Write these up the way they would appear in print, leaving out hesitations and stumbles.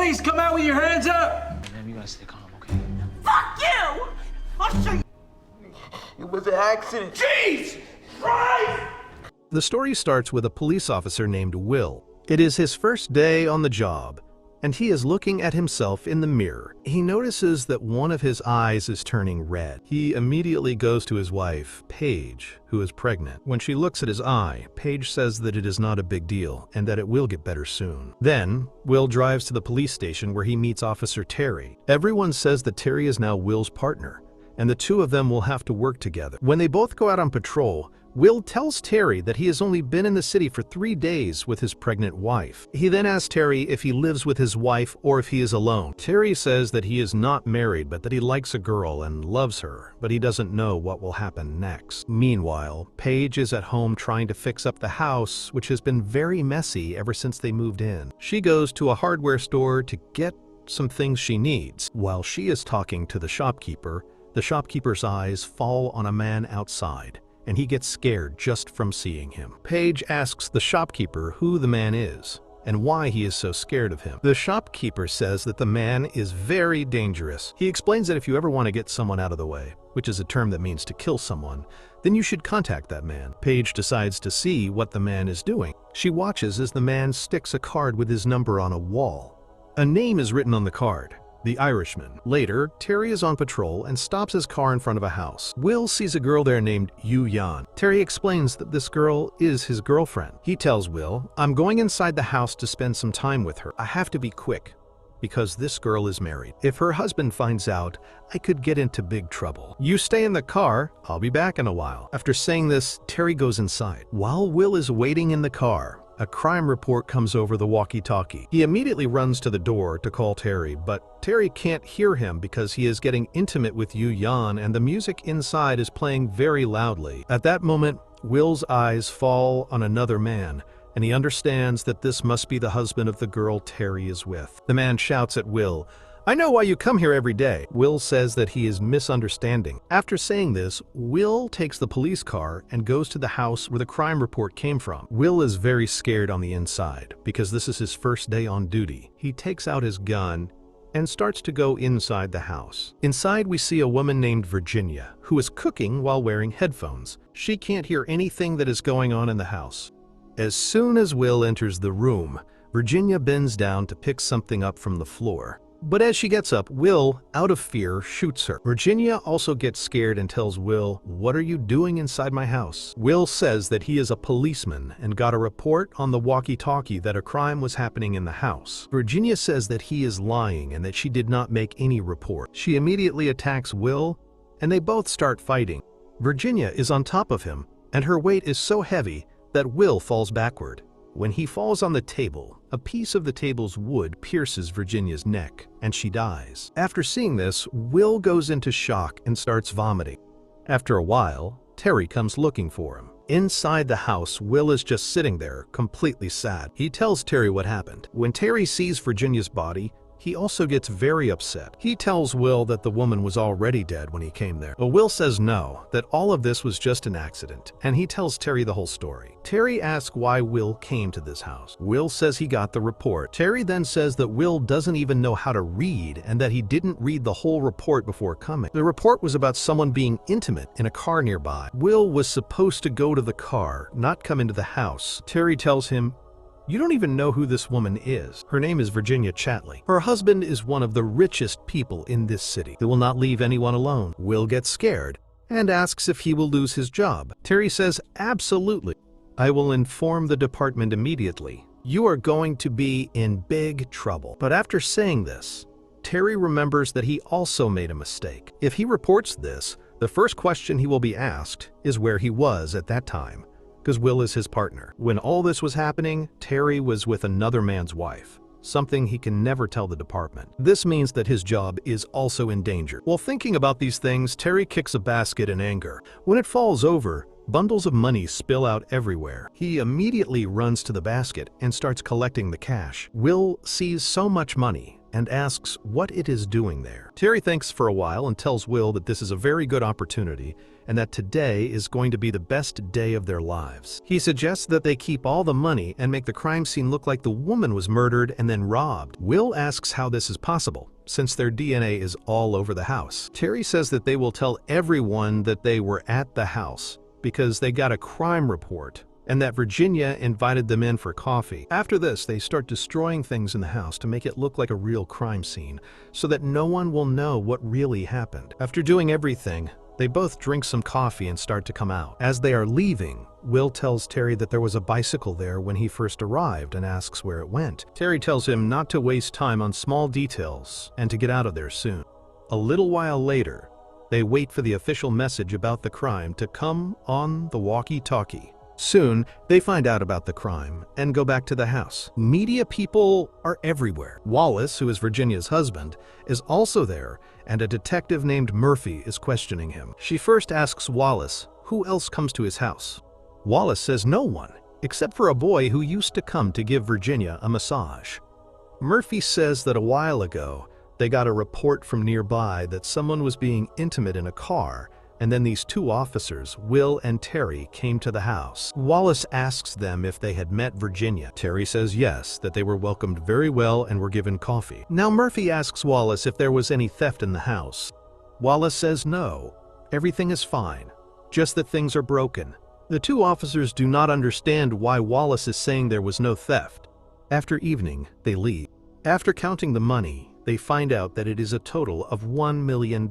police! Come out with your hands up! Man, you gotta stay calm, okay? Fuck you! I'll show you. It was an accident. Jeez! Christ! The story starts with a police officer named Will. It is his first day on the job, and he is looking at himself in the mirror. He notices that one of his eyes is turning red. He immediately goes to his wife, Paige, who is pregnant. When she looks at his eye, Paige says that it is not a big deal and that it will get better soon. Then, Will drives to the police station where he meets Officer Terry. Everyone says that Terry is now Will's partner, and the two of them will have to work together. When they both go out on patrol, Will tells Terry that he has only been in the city for 3 days with his pregnant wife. He then asks Terry if he lives with his wife or if he is alone. Terry says that he is not married but that he likes a girl and loves her, but he doesn't know what will happen next. Meanwhile, Paige is at home trying to fix up the house, which has been very messy ever since they moved in. She goes to a hardware store to get some things she needs. While she is talking to the shopkeeper's eyes fall on a man outside, and he gets scared just from seeing him. Paige asks the shopkeeper who the man is and why he is so scared of him. The shopkeeper says that the man is very dangerous. He explains that if you ever want to get someone out of the way, which is a term that means to kill someone, then you should contact that man. Paige decides to see what the man is doing. She watches as the man sticks a card with his number on a wall. A name is written on the card: The Irishman. Later, Terry is on patrol and stops his car in front of a house. Will sees a girl there named Yu Yan. Terry explains that this girl is his girlfriend. He tells Will, "I'm going inside the house to spend some time with her. I have to be quick, because this girl is married. If her husband finds out, I could get into big trouble. You stay in the car, I'll be back in a while." After saying this, Terry goes inside. While Will is waiting in the car, a crime report comes over the walkie-talkie. He immediately runs to the door to call Terry, but Terry can't hear him because he is getting intimate with Yu Yan and the music inside is playing very loudly. At that moment, Will's eyes fall on another man, and he understands that this must be the husband of the girl Terry is with. The man shouts at Will, "I know why you come here every day." Will says that he is misunderstanding. After saying this, Will takes the police car and goes to the house where the crime report came from. Will is very scared on the inside because this is his first day on duty. He takes out his gun and starts to go inside the house. Inside, we see a woman named Virginia who is cooking while wearing headphones. She can't hear anything that is going on in the house. As soon as Will enters the room, Virginia bends down to pick something up from the floor. But as she gets up, Will, out of fear, shoots her. Virginia also gets scared and tells Will, "What are you doing inside my house?" Will says that he is a policeman and got a report on the walkie-talkie that a crime was happening in the house. Virginia says that he is lying and that she did not make any report. She immediately attacks Will, and they both start fighting. Virginia is on top of him, and her weight is so heavy that Will falls backward. When he falls on the table, a piece of the table's wood pierces Virginia's neck, and she dies. After seeing this, Will goes into shock and starts vomiting. After a while, Terry comes looking for him. Inside the house, Will is just sitting there, completely sad. He tells Terry what happened. When Terry sees Virginia's body, he also gets very upset. He tells Will that the woman was already dead when he came there. But Will says no, that all of this was just an accident, and he tells Terry the whole story. Terry asks why Will came to this house. Will says he got the report. Terry then says that Will doesn't even know how to read and that he didn't read the whole report before coming. The report was about someone being intimate in a car nearby. Will was supposed to go to the car, not come into the house. Terry tells him, "You don't even know who this woman is. Her name is Virginia Chatley. Her husband is one of the richest people in this city. They will not leave anyone alone." Will gets scared and asks if he will lose his job. Terry says, "Absolutely. I will inform the department immediately. You are going to be in big trouble." But after saying this, Terry remembers that he also made a mistake. If he reports this, the first question he will be asked is where he was at that time, because Will is his partner. When all this was happening, Terry was with another man's wife, something he can never tell the department. This means that his job is also in danger. While thinking about these things, Terry kicks a basket in anger. When it falls over, bundles of money spill out everywhere. He immediately runs to the basket and starts collecting the cash. Will sees so much money and asks what it is doing there. Terry thinks for a while and tells Will that this is a very good opportunity and that today is going to be the best day of their lives. He suggests that they keep all the money and make the crime scene look like the woman was murdered and then robbed. Will asks how this is possible, since their DNA is all over the house. Terry says that they will tell everyone that they were at the house because they got a crime report and that Virginia invited them in for coffee. After this, they start destroying things in the house to make it look like a real crime scene so that no one will know what really happened. After doing everything, they both drink some coffee and start to come out. As they are leaving, Will tells Terry that there was a bicycle there when he first arrived and asks where it went. Terry tells him not to waste time on small details and to get out of there soon. A little while later, they wait for the official message about the crime to come on the walkie-talkie. Soon, they find out about the crime and go back to the house. Media people are everywhere. Wallace, who is Virginia's husband, is also there, and a detective named Murphy is questioning him. She first asks Wallace who else comes to his house. Wallace says no one, except for a boy who used to come to give Virginia a massage. Murphy says that a while ago, they got a report from nearby that someone was being intimate in a car, and then these two officers, Will and Terry, came to the house. Wallace asks them if they had met Virginia. Terry says yes, that they were welcomed very well and were given coffee. Now Murphy asks Wallace if there was any theft in the house. Wallace says no, everything is fine, just that things are broken. The two officers do not understand why Wallace is saying there was no theft. After evening, they leave. After counting the money, they find out that it is a total of $1 million.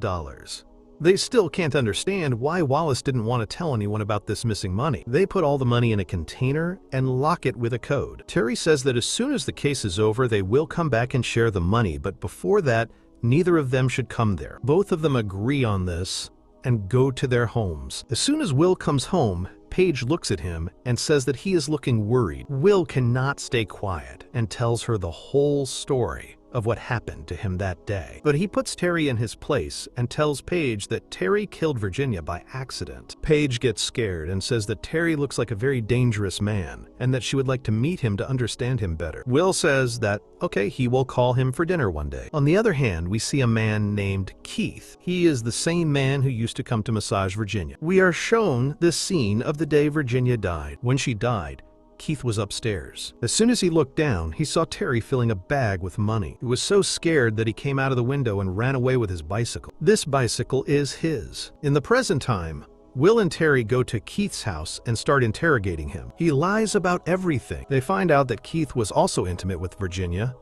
They still can't understand why Wallace didn't want to tell anyone about this missing money. They put all the money in a container and lock it with a code. Terry says that as soon as the case is over, they will come back and share the money, but before that, neither of them should come there. Both of them agree on this and go to their homes. As soon as Will comes home, Paige looks at him and says that he is looking worried. Will cannot stay quiet and tells her the whole story of what happened to him that day. But he puts Terry in his place and tells Paige that Terry killed Virginia by accident. Paige gets scared and says that Terry looks like a very dangerous man and that she would like to meet him to understand him better. Will says that, okay, he will call him for dinner one day. On the other hand, we see a man named Keith. He is the same man who used to come to massage Virginia. We are shown this scene of the day Virginia died. When she died, Keith was upstairs. As soon as he looked down, he saw Terry filling a bag with money. He was so scared that he came out of the window and ran away with his bicycle. This bicycle is his. In the present time, Will and Terry go to Keith's house and start interrogating him. He lies about everything. They find out that Keith was also intimate with Virginia,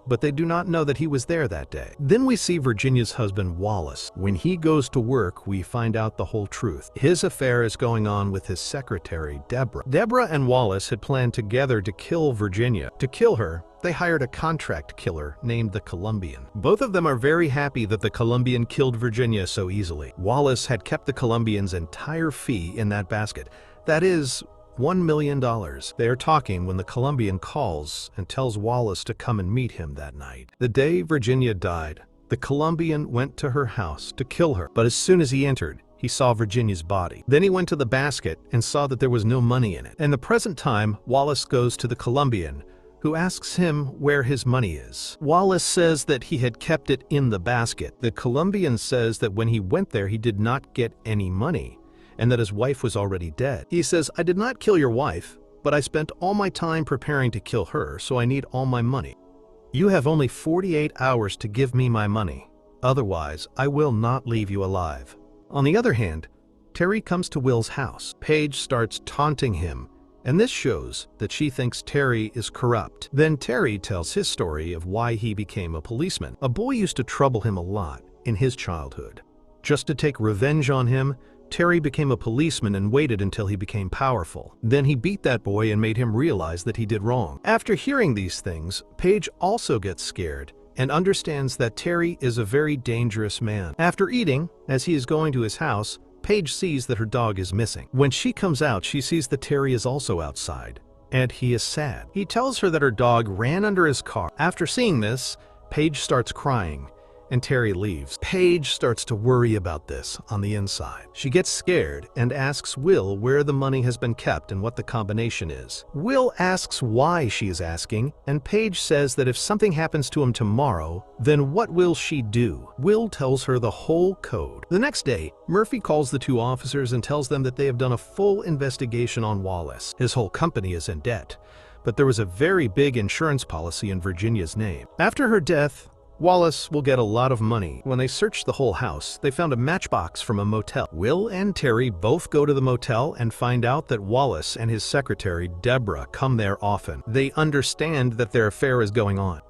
but they do not know that he was there that day. Then we see Virginia's husband, Wallace. When he goes to work, we find out the whole truth. His affair is going on with his secretary, Deborah. Deborah and Wallace had planned together to kill Virginia. To kill her, they hired a contract killer named the Colombian. Both of them are very happy that the Colombian killed Virginia so easily. Wallace had kept the Colombian's entire fee in that basket. That is $1 million. They are talking when the Colombian calls and tells Wallace to come and meet him that night. The day Virginia died, the Colombian went to her house to kill her, but as soon as he entered, he saw Virginia's body. Then he went to the basket and saw that there was no money in it. In the present time, Wallace goes to the Colombian, who asks him where his money is. Wallace says that he had kept it in the basket. The Colombian says that when he went there, he did not get any money, and that his wife was already dead. He says, I did not kill your wife, but I spent all my time preparing to kill her, so I need all my money. You have only 48 hours to give me my money. Otherwise, I will not leave you alive. On the other hand, Terry comes to Will's house. Paige starts taunting him, and this shows that she thinks Terry is corrupt. Then Terry tells his story of why he became a policeman. A boy used to trouble him a lot in his childhood. Just to take revenge on him, Terry became a policeman and waited until he became powerful. Then he beat that boy and made him realize that he did wrong. After hearing these things, Paige also gets scared and understands that Terry is a very dangerous man. After eating, as he is going to his house, Paige sees that her dog is missing. When she comes out, she sees that Terry is also outside, and he is sad. He tells her that her dog ran under his car. After seeing this, Paige starts crying, and Terry leaves. Paige starts to worry about this on the inside. She gets scared and asks Will where the money has been kept and what the combination is. Will asks why she is asking, and Paige says that if something happens to him tomorrow, then what will she do? Will tells her the whole code. The next day, Murphy calls the two officers and tells them that they have done a full investigation on Wallace. His whole company is in debt, but there was a very big insurance policy in Virginia's name. After her death, Wallace will get a lot of money. When they searched the whole house, they found a matchbox from a motel. Will and Terry both go to the motel and find out that Wallace and his secretary, Deborah, come there often. They understand that their affair is going on.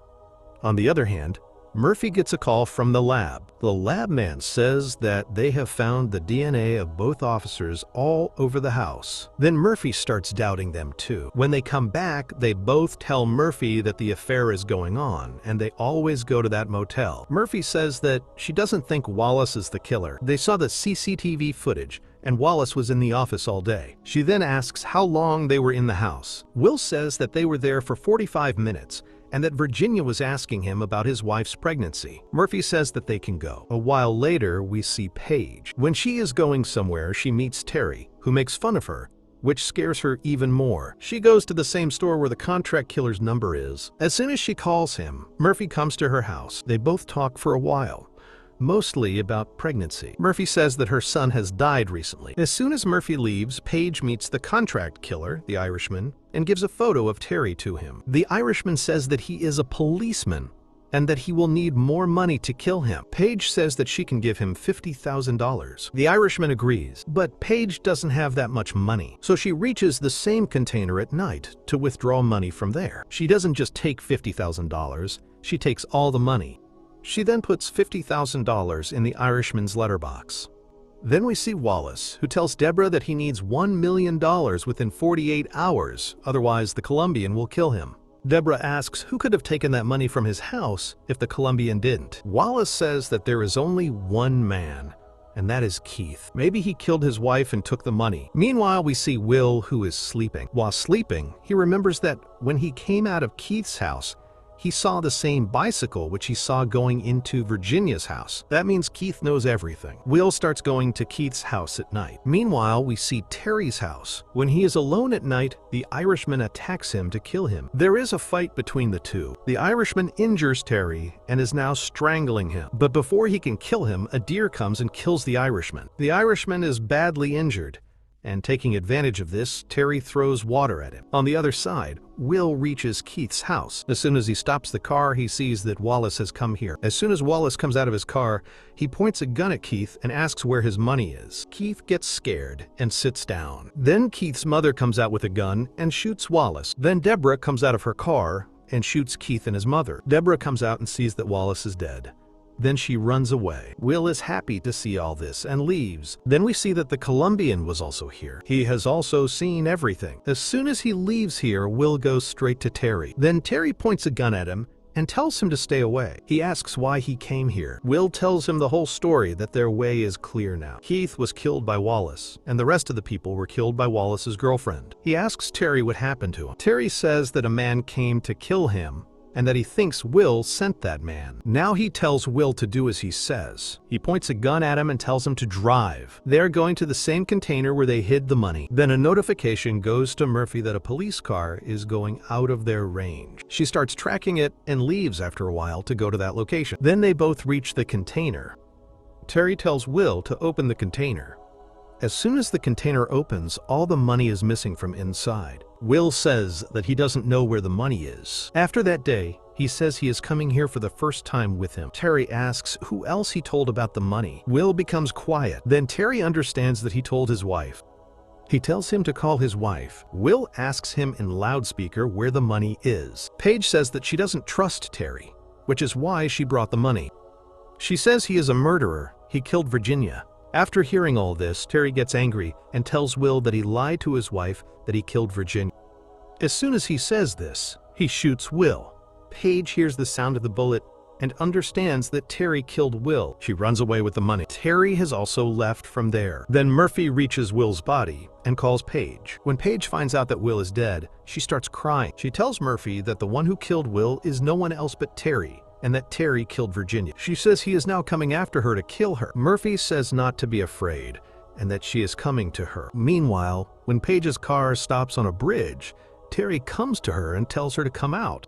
On the other hand, Murphy gets a call from the lab. The lab man says that they have found the DNA of both officers all over the house. Then Murphy starts doubting them too. When they come back, they both tell Murphy that the affair is going on, and they always go to that motel. Murphy says that she doesn't think Wallace is the killer. They saw the CCTV footage, and Wallace was in the office all day. She then asks how long they were in the house. Will says that they were there for 45 minutes, and that Virginia was asking him about his wife's pregnancy. Murphy says that they can go. A while later, we see Paige. When she is going somewhere, she meets Terry, who makes fun of her, which scares her even more. She goes to the same store where the contract killer's number is. As soon as she calls him, Murphy comes to her house. They both talk for a while, mostly about pregnancy. Murphy says that her son has died recently. As soon as Murphy leaves, Paige meets the contract killer, the Irishman, and gives a photo of Terry to him. The Irishman says that he is a policeman and that he will need more money to kill him. Paige says that she can give him $50,000. The Irishman agrees, but Paige doesn't have that much money, so she reaches the same container at night to withdraw money from there. She doesn't just take $50,000, she takes all the money. She then puts $50,000 in the Irishman's letterbox. Then we see Wallace, who tells Deborah that he needs $1 million within 48 hours, otherwise the Colombian will kill him. Deborah asks who could have taken that money from his house if the Colombian didn't. Wallace says that there is only one man, and that is Keith. Maybe he killed his wife and took the money. Meanwhile, we see Will, who is sleeping. While sleeping, he remembers that when he came out of Keith's house, he saw the same bicycle which he saw going into Virginia's house. That means Keith knows everything. Will starts going to Keith's house at night. Meanwhile, we see Terry's house. When he is alone at night, the Irishman attacks him to kill him. There is a fight between the two. The Irishman injures Terry and is now strangling him. But before he can kill him, a deer comes and kills the Irishman. The Irishman is badly injured, and taking advantage of this, Terry throws water at him. On the other side, Will reaches Keith's house. As soon as he stops the car, he sees that Wallace has come here. As soon as Wallace comes out of his car, he points a gun at Keith and asks where his money is. Keith gets scared and sits down. Then Keith's mother comes out with a gun and shoots Wallace. Then Deborah comes out of her car and shoots Keith and his mother. Deborah comes out and sees that Wallace is dead. Then she runs away. Will is happy to see all this and leaves. Then we see that the Colombian was also here. He has also seen everything. As soon as he leaves here, Will goes straight to Terry. Then Terry points a gun at him and tells him to stay away. He asks why he came here. Will tells him the whole story, that their way is clear now. Keith was killed by Wallace, and the rest of the people were killed by Wallace's girlfriend. He asks Terry what happened to him. Terry says that a man came to kill him, and that he thinks Will sent that man. Now he tells Will to do as he says. He points a gun at him and tells him to drive. They're going to the same container where they hid the money. Then a notification goes to Murphy that a police car is going out of their range. She starts tracking it and leaves after a while to go to that location. Then they both reach the container. Terry tells Will to open the container. As soon as the container opens, all the money is missing from inside. Will says that he doesn't know where the money is. After that day, he says he is coming here for the first time with him. Terry asks who else he told about the money. Will becomes quiet. Then Terry understands that he told his wife. He tells him to call his wife. Will asks him in loudspeaker where the money is. Paige says that she doesn't trust Terry, which is why she brought the money. She says he is a murderer. He killed Virginia. After hearing all this, Terry gets angry and tells Will that he lied to his wife that he killed Virginia. As soon as he says this, he shoots Will. Paige hears the sound of the bullet and understands that Terry killed Will. She runs away with the money. Terry has also left from there. Then Murphy reaches Will's body and calls Paige. When Paige finds out that Will is dead, she starts crying. She tells Murphy that the one who killed Will is no one else but Terry, and that Terry killed Virginia. She says he is now coming after her to kill her. Murphy says not to be afraid, and that she is coming to her. Meanwhile, when Paige's car stops on a bridge, Terry comes to her and tells her to come out.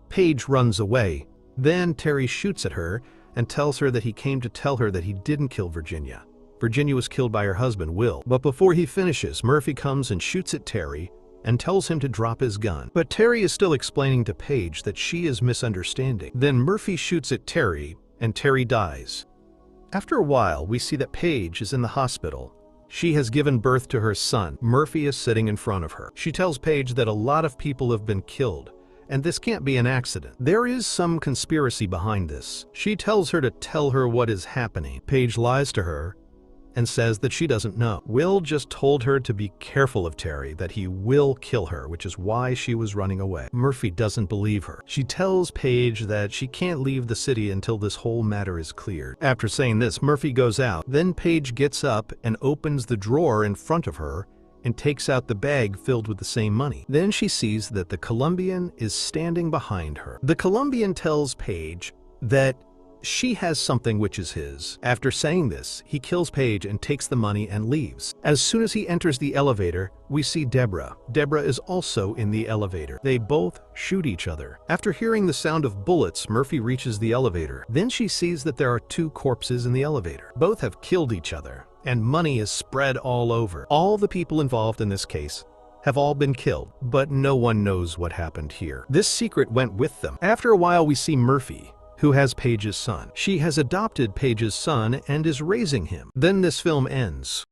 Paige runs away. Then Terry shoots at her and tells her that he came to tell her that he didn't kill Virginia. Virginia was killed by her husband, Will. But before he finishes, Murphy comes and shoots at Terry and tells him to drop his gun. But Terry is still explaining to Paige that she is misunderstanding. Then Murphy shoots at Terry, and Terry dies. After a while, we see that Paige is in the hospital. She has given birth to her son. Murphy is sitting in front of her. She tells Paige that a lot of people have been killed, and this can't be an accident. There is some conspiracy behind this. She tells her to tell her what is happening. Paige lies to her and says that she doesn't know. Will just told her to be careful of Terry, that he will kill her, which is why she was running away. Murphy doesn't believe her. She tells Paige that she can't leave the city until this whole matter is cleared. After saying this, Murphy goes out. Then Paige gets up and opens the drawer in front of her and takes out the bag filled with the same money. Then she sees that the Colombian is standing behind her. The Colombian tells Paige that she has something which is his. After saying this, he kills Paige and takes the money and leaves. As soon as he enters the elevator, we see Deborah. Deborah is also in the elevator. They both shoot each other. After hearing the sound of bullets, Murphy reaches the elevator. Then she sees that there are two corpses in the elevator. Both have killed each other, and money is spread all over. All the people involved in this case have all been killed, but no one knows what happened here. This secret went with them. After a while, we see Murphy, who has Paige's son. She has adopted Paige's son and is raising him. Then this film ends.